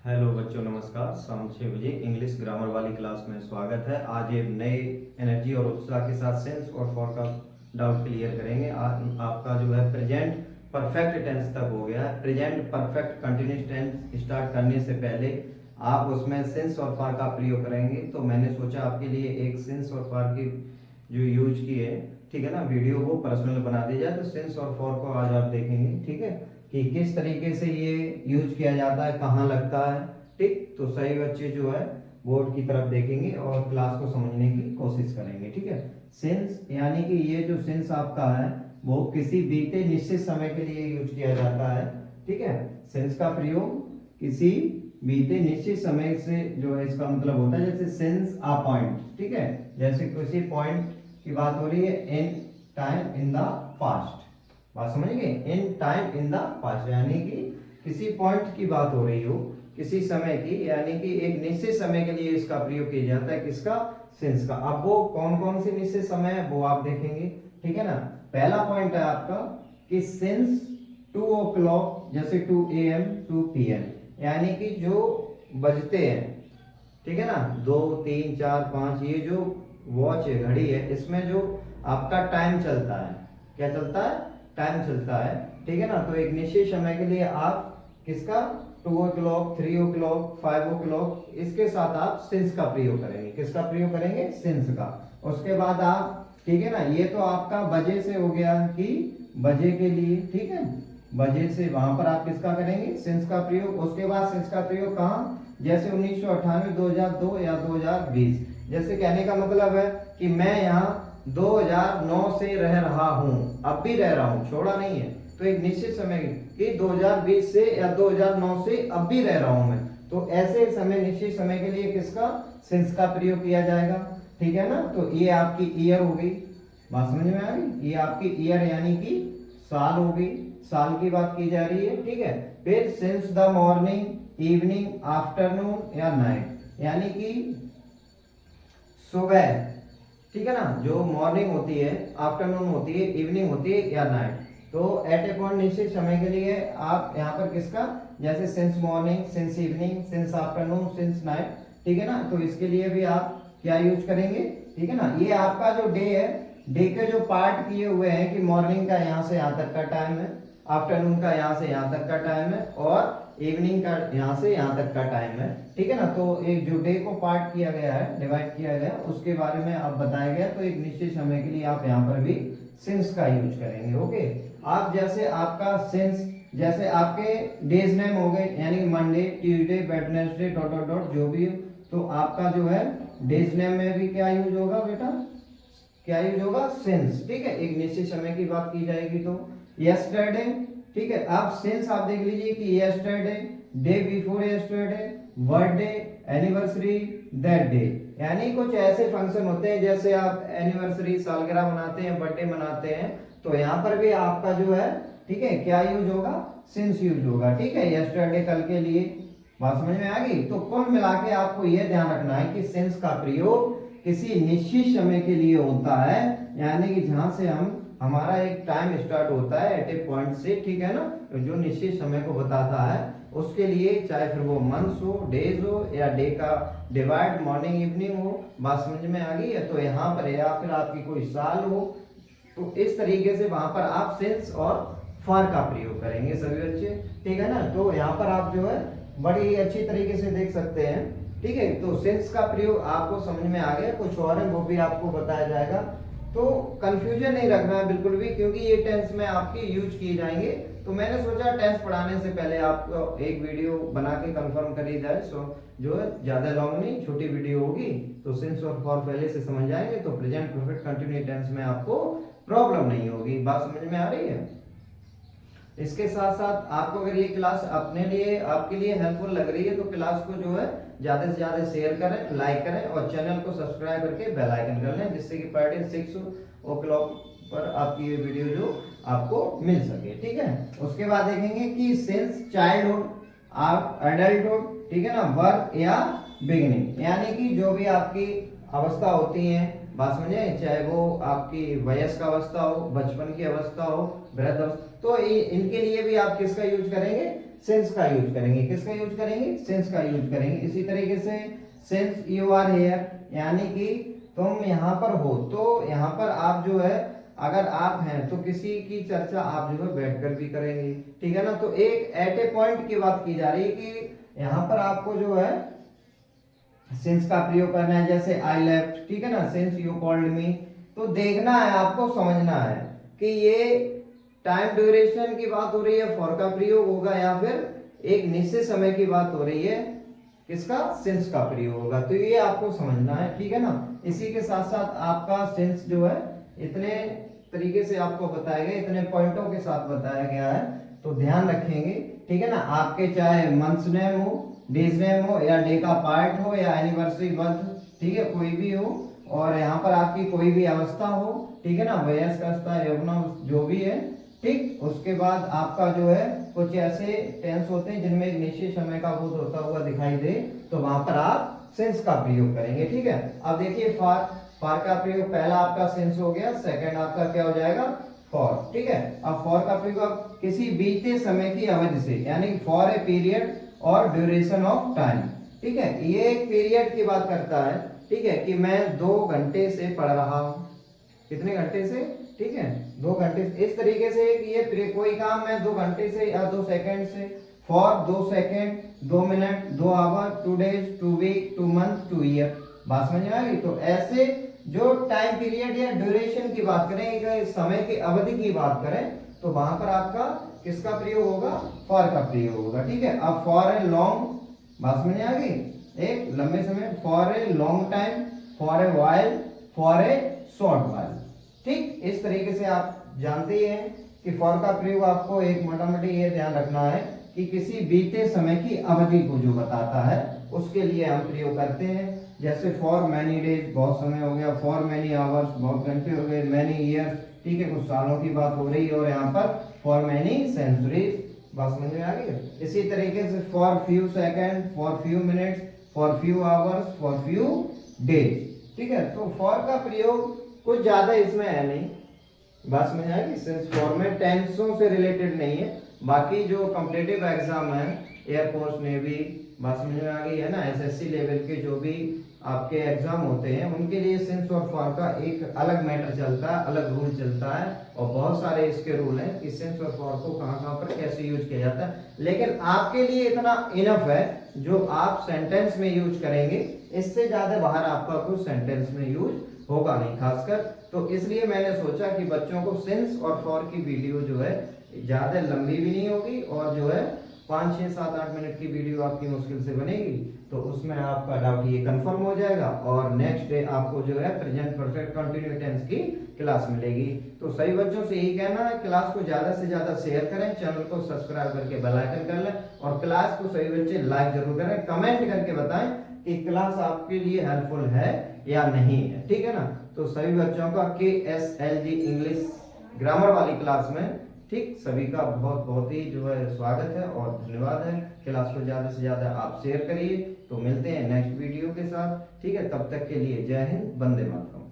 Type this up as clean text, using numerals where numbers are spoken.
Hello बच्चों, नमस्कार। शाम 6 बजे इंग्लिश ग्रामर वाली क्लास में स्वागत है। आज एक नए एनर्जी और उत्साह के साथ सेंस और फॉर का डाउट क्लियर करेंगे। आज आपका जो है प्रेजेंट परफेक्ट टेंस तक हो गया है। Present perfect continuous tense start करने से पहले आप उसमें सेंस और फॉर का प्रयोग करेंगे, तो मैंने सोचा आपके लिए एक सेंस और फॉर की जो यूज की है, ठीक है ना, वीडियो को पर्सनल बना दी जाए। तो सेंस और फॉर को आज आप देखेंगे, ठीक है, कि किस तरीके से ये यूज किया जाता है, कहाँ लगता है। ठीक, तो सही बच्चे जो है बोर्ड की तरफ देखेंगे और क्लास को समझने की कोशिश करेंगे। ठीक है, सेंस यानी कि ये जो सेंस आपका है वो किसी बीते निश्चित समय के लिए यूज किया जाता है। ठीक है, सेंस का प्रयोग किसी बीते निश्चित समय से जो है इसका मतलब होता है, जैसे सेंस अ पॉइंट। ठीक है, जैसे किसी पॉइंट की बात हो रही है, in time in the past. बात समझ गए, in time in the past यानी कि किसी पॉइंट की बात हो रही हो, किसी समय की, यानी कि एक निश्चित समय के लिए इसका प्रयोग किया जाता है। किसका? सेंस का। अब वो कौन कौन से निश्चित समय है वो आप देखेंगे। ठीक है ना, पहला पॉइंट है आपका कि सिंस 2 o'clock, जैसे 2 AM 2 PM, यानी कि जो बजते हैं, ठीक है ना, 2 3 4 5, ये जो वॉच है, घड़ी है, इसमें जो आपका टाइम चलता है, क्या चलता है? टाइम चलता है। ठीक है ना, तो एक निश्चित समय के लिए आप किसका? 2 o'clock 3 o'clock 5 o'clock, इसके साथ आप सिंस का प्रयोग करेंगे। किसका प्रयोग करेंगे? सिंस का। उसके बाद आप, ठीक है ना, ये तो आपका बजे से हो गया कि बजे के लिए, ठीक है, बजे से वहां पर आप किसका करेंगे? सिंस का प्रयोग। उसके बाद सिंस का प्रयोग कहाँ? जैसे 1998 2002 या 2020। जैसे कहने का मतलब है कि मैं यहाँ 2009 से रह रहा हूँ, अब भी रह रहा हूँ, छोड़ा नहीं है। तो एक निश्चित समय कि 2020 से या 2009 से अब भी रह रहा हूं मैं, तो ऐसे समय, निश्चित समय के लिए किसका? सिंस का प्रयोग किया जाएगा। ठीक है ना, तो ये आपकी ईयर हो गई। बात समझ में आ गई? ये आपकी ईयर यानी कि साल हो गई, साल की बात की जा रही है। ठीक है, फिर since the morning, evening, afternoon या नाइट, यानी कि सुबह, ठीक है ना, जो मॉर्निंग होती है, आफ्टरनून होती है, इवनिंग होती है या नाइट। तो एट ए पॉइंट निश्चित समय के लिए आप यहाँ पर किसका? जैसे since morning, since evening, since afternoon, since night, ठीक है ना, तो इसके लिए भी आप क्या यूज करेंगे? ठीक है ना, ये आपका जो डे है, डे के जो पार्ट किए हुए हैं कि मॉर्निंग का यहाँ से यहाँ तक का टाइम है, आफ्टरनून का यहाँ से यहाँ तक का टाइम है और इवनिंग का यहाँ से यहाँ तक का टाइम है। ठीक है ना, तो एक जो डे को पार्ट किया गया है, डिवाइड किया गया, उसके बारे में अब बताया गया। तो एक निश्चित समय के लिए आप यहाँ पर भी सिंस का यूज करेंगे। ओके, आप जैसे आपका सिंस, जैसे आपके डेज नेम हो गए, यानी Monday, Tuesday, Wednesday, dot dot dot, जो भी, तो आपका जो है डेज नेम में भी क्या यूज होगा बेटा? क्या यूज होगा? सिंस। ठीक है, एक निश्चित समय की बात की जाएगी तो यस्टरडे। ठीक है, आप सिंस आप देख लीजिए कि yesterday, day before yesterday, birthday, anniversary, that day, यानी कुछ ऐसे फंक्शन होते हैं, जैसे आप एनिवर्सरी, सालगिरह मनाते हैं, बर्थडे मनाते हैं, तो यहाँ पर भी आपका जो है, ठीक है, क्या यूज होगा? सिंस यूज होगा। ठीक है, यस्टरडे कल के लिए। बात समझ में आ गई? तो कुल मिला के आपको यह ध्यान रखना है कि सिंस का प्रयोग किसी निश्चित समय के लिए होता है, यानी कि जहां से हमारा एक टाइम स्टार्ट होता है एट ए पॉइंट से, ठीक है ना, तो जो निश्चित समय को बताता है उसके लिए, चाहे फिर वो मंथ्स हो, डेज हो, या डे का डिवाइड मॉर्निंग इवनिंग हो। बात समझ में आ गई है? तो यहाँ पर, या फिर आपकी कोई साल हो, तो इस तरीके से वहां पर आप सिंस और फॉर का प्रयोग करेंगे सभी बच्चे। ठीक है ना, तो यहाँ पर आप जो है बड़ी अच्छी तरीके से देख सकते हैं। ठीक है, तो सिंस का प्रयोग आपको समझ में आ गया, कुछ और है वो भी आपको बताया जाएगा, तो कंफ्यूजन नहीं रखना है बिल्कुल भी, क्योंकि ये टेंस में आपके यूज किए जाएंगे। तो मैंने सोचा टेंस पढ़ाने से पहले आपको एक वीडियो बना के कंफर्म करी जाए, सो जो है ज्यादा लॉन्ग नहीं, छोटी वीडियो होगी, तो सिंस और फॉर पहले से समझ जाएंगे, तो प्रेजेंट परफेक्ट कंटिन्यूस टेंस में आपको प्रॉब्लम नहीं होगी। बात समझ में आ रही है? इसके साथ साथ आपको अगर ये क्लास अपने लिए, आपके लिए हेल्पफुल लग रही है, तो क्लास को जो है ज्यादा से ज्यादा शेयर करें, लाइक करें और चैनल को सब्सक्राइब करके बेल आइकन कर लें, जिससे कि पर डे 6 o'clock पर आपकी ये वीडियो जो आपको मिल सके। ठीक है, उसके बाद देखेंगे कि सिंस चाइल्डहुड, आप एडल्टहुड, ठीक है ना, वर्क या बिगनिंग, यानी कि जो भी आपकी अवस्था होती है, बात समझे, चाहे वो आपकी वयस्क अवस्था हो, बचपन की अवस्था हो, वृद्ध अवस्था, तो इनके लिए भी आप किसका यूज करेंगे? सिंस का यूज करेंगे। किसका यूज करेंगे? सिंस का यूज करेंगे। इसी तरीके से सिंस यू आर हियर, यानी कि तुम यहाँ पर हो, तो यहाँ पर आप जो है अगर आप हैं तो किसी की चर्चा आप जो है बैठकर भी करेंगे, ठीक है ना। तो एक एट ए पॉइंट की बात की जा रही है कि यहाँ पर आपको जो है सिंस का प्रयोग करना है, जैसे आई लेफ्ट, ठीक है ना, सिंस यू कॉल्ड मी। तो देखना है, आपको समझना है कि ये टाइम ड्यूरेशन की बात हो रही है, फॉर का प्रयोग होगा, या फिर एक निश्चित समय की बात हो रही है, किसका? सिंस का प्रयोग होगा। तो ये आपको समझना है, ठीक है ना। इसी के साथ साथ आपका सिंस जो है इतने तरीके से आपको बताया गया, इतने पॉइंटों के साथ बताया गया है, तो ध्यान रखेंगे, ठीक है ना। आपके चाहे मंथ्स नेम हो, डेज नेम हो, या डे का पार्ट हो, या एनिवर्सरी बर्थ, ठीक है, कोई भी हो, और यहाँ पर आपकी कोई भी अवस्था हो, ठीक है ना, वयस्क अवस्था, यौवन, जो भी है, ठीक। उसके बाद आपका जो है कुछ ऐसे टेंस होते हैं जिनमें एक निश्चित समय का बोध होता हुआ दिखाई दे, तो वहां पर आप सिंस का प्रयोग करेंगे, ठीक है। अब देखिए फॉर का प्रयोग, पहला आपका सिंस हो गया, सेकंड आपका क्या हो जाएगा? फॉर, ठीक है। अब फॉर का प्रयोग आप किसी बीते समय की अवधि से, यानी फॉर ए पीरियड और ड्यूरेशन ऑफ टाइम, ठीक है। ये एक पीरियड की बात करता है, ठीक है, कि मैं 2 घंटे से पढ़ रहा हूं। कितने घंटे से? ठीक है, 2 घंटे। इस तरीके से कि ये कोई काम मैं 2 घंटे से या 2 सेकंड से, for 2 second, 2 minute, 2 hour, 2 days, 2 week, 2 month, 2 year. बात समझ में आ गई? तो ऐसे जो टाइम पीरियड या ड्यूरेशन की बात करें, समय की अवधि की बात करें, तो वहां पर आपका किसका प्रयोग होगा? फॉर का प्रयोग होगा, ठीक है। अब फॉर ए लॉन्ग, बात समझ में आ गई, एक लंबे समय, for a long time, for a while, for a short while, ठीक। इस तरीके से आप जानते ही हैं कि फॉर का प्रयोग आपको एक मोटा मोटी ये ध्यान रखना है कि किसी बीते समय की अवधि को जो बताता है उसके लिए हम प्रयोग करते हैं। जैसे फॉर मैनी डेज, बहुत समय हो गया, फॉर मैनी आवर्स, बहुत घंटे हो गए, मैनी ईयर्स, ठीक है, कुछ सालों की बात हो रही है, और यहाँ पर फॉर मैनी सेंचुरीज। बात समझ में आ गई? इसी तरीके से for few second, for few minutes, for few hours, for few days, ठीक है। तो फॉर का प्रयोग कुछ ज्यादा इसमें है नहीं, बात समझ आएगी। सिंस फॉर में टेंसों से रिलेटेड नहीं है, बाकी जो कॉम्पिटिटिव एग्जाम है, एयरफोर्स, नेवी, बात समझ में आ गई है ना, एसएससी लेवल के जो भी आपके एग्जाम होते हैं उनके लिए सिंस और फॉर का एक अलग मैटर चलता है, अलग रूल चलता है, और बहुत सारे इसके रूल हैं कि सिंस और फॉर को कहां कहां पर कैसे यूज किया जाता है। लेकिन आपके लिए इतना इनफ है जो आप सेंटेंस में यूज करेंगे, इससे ज्यादा बाहर आपका कुछ सेंटेंस में यूज होगा नहीं खासकर। तो इसलिए मैंने सोचा कि बच्चों को सिंस और फॉर की वीडियो जो है ज्यादा लंबी भी नहीं होगी, और जो है 5, 6, 7, 8 मिनट की वीडियो आपकी मुश्किल से बनेगी, तो उसमें आपका डाउट ये कंफर्म हो जाएगा, और नेक्स्ट डे आपको जो है प्रेजेंट परफेक्ट कंटिन्यू टेंस की क्लास मिलेगी। तो सभी बच्चों से यही कहना है, क्लास को ज्यादा से ज्यादा शेयर करें, चैनल को सब्सक्राइब करके बेल आइकन कर लें, और क्लास को सभी बच्चे लाइक जरूर करें, कमेंट करके बताएं कि क्लास आपके लिए हेल्पफुल है या नहीं है, ठीक है ना। तो सभी बच्चों का KSLG इंग्लिश ग्रामर वाली क्लास में, ठीक, सभी का बहुत बहुत ही जो है स्वागत है और धन्यवाद है। क्लास को ज्यादा से ज्यादा आप शेयर करिए। तो मिलते हैं नेक्स्ट वीडियो के साथ, ठीक है, तब तक के लिए जय हिंद, वंदे मातरम।